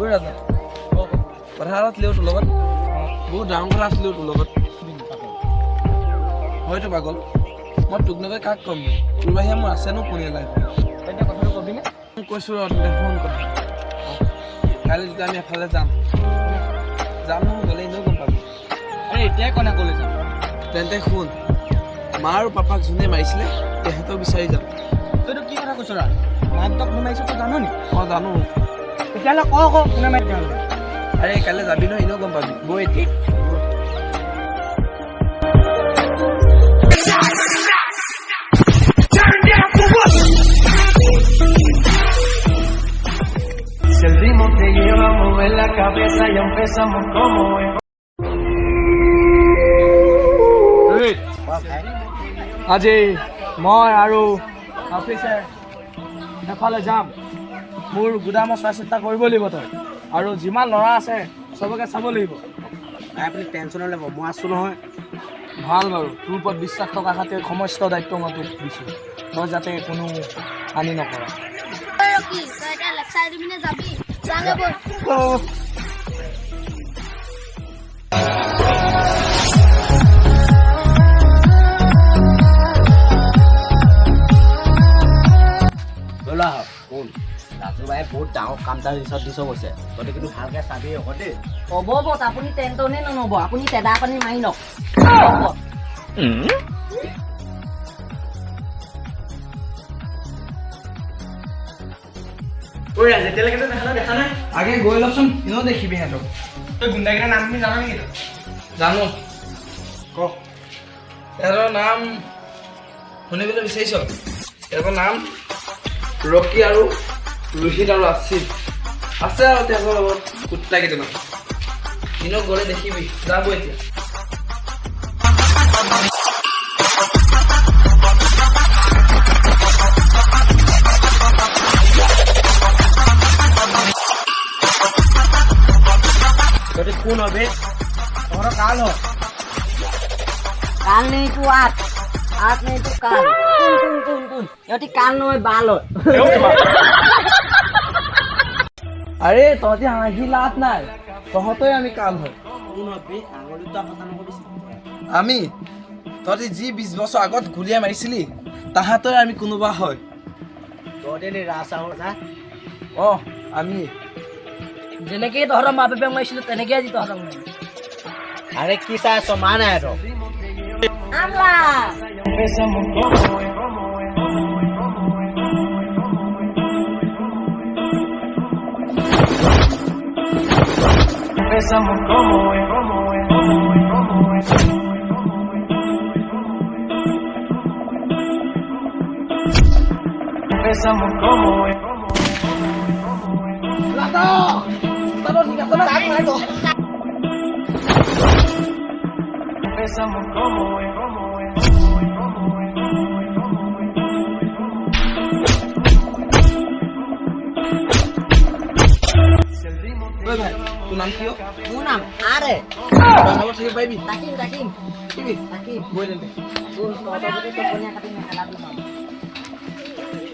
ঐ ৰাজা কথা এটা আছিলে তোৰ লগত বহুত ডাঙৰ কথা আছিলে তোৰ লগত হয়তো পাগল মই তোক নকৈ কাক ক'ম তোৰ বাহিৰে মোৰ আছেনো কোনে লাইফ এতিয়া কথাটো কবিনে কৈছোঁ ৰ তোলে ফোন কৰ কাইলৈ যেতিয়া আমি এফালে যাম নহয় গ'লে এনেও গম পাবি আৰে এতিয়াই কনা ক'লে যাম তেন্তে শুন মা আৰু পাপাক যোনে মাৰিছিলে তেহেঁতক বিচাৰি যাম তইতো কি কথা কৈছ ৰা মাক তক মাৰিছ তই জানো নি মই জানো তেতিয়াহ'লে ক কোনে মাৰি দিয়া আৰে কাইলৈ যাবি নহয় এনেও গম পাবি বৈ এতিয়া Si el ritmo te lleva a mover la cabeza, ya empezamos como es. আজি মই আৰু অফিচাৰ এফালে যাম মোৰ গুদামৰ চোৱা চিতা কৰিব লাগিব তই আৰু যিমান ল'ৰা আছে চবকে চাব লাগিব আপুনি টেনশ্যন ল'ব মই আছোঁ নহয় ভাল বাৰু তোৰ ওপৰত বিশ্বাস থকা খাতিৰ সমস্ত দায়িত্ব মই তোক দিছোঁ তই যাতে কোনো হানি নকৰা শুন ৰাজুবাই বহুত ডাঙৰ কাম এটা ৰিচত দি থৈ গৈছে তহঁতে কিন্তু ভালকৈ চাবি আকৌ দেই হ'ব বছ আপুনি টেনশ্যনে নল'ব আপুনি চেদা পানী মাৰি লওক ঐ যেতিয়ালৈকে দেখা নাই আগে গৈ লওকচোন এনেও দেখিবি সিহঁতক তই গুণ্ডাকেইটাৰ নামখিনি জান নেকি জানো ক সিহঁতৰ নাম শুনিবলৈ বিচাৰিছ সিহঁতৰ নাম ৰকি আৰু ৰোহিত আৰু আছিফ আছে আৰু তেওঁলোকৰ লগত কুত্তা কেইটামান দিনক গ'লে দেখিবি যাব এতিয়া তহঁতি কোন হবে তহঁতৰ কাল হয় কাল নেই তো আট নেই তো কাল কোন ইহঁতি কাল নহয় বাল হয় আৰে তহঁতি হাঁহি লাভ নাই তহঁতই আমি কাল হয় আমি তহঁতি যি 20 বছৰ আগত গুলীয়াই মাৰিছিলি তাহাঁতই আমি কোনোবা হয় অঁ আমি যেনেকৈ তহঁতৰ মা বাপেক মাৰিছিলোঁ তেনেকৈ আজি তহঁতক মাৰিম আৰে কি চাই আছ মা নাই আৰু আমলা Empezamos como es. Empezamos como es. Empezamos como es. Empezamos como es. ঐ ভাই তোৰ নাম কিয় মোৰ নাম আৰে থাকিব পাৰিবি তাকিম গৈ তেন্তে তহঁতৰ যদি তপনীয়া কাটি মেখেলা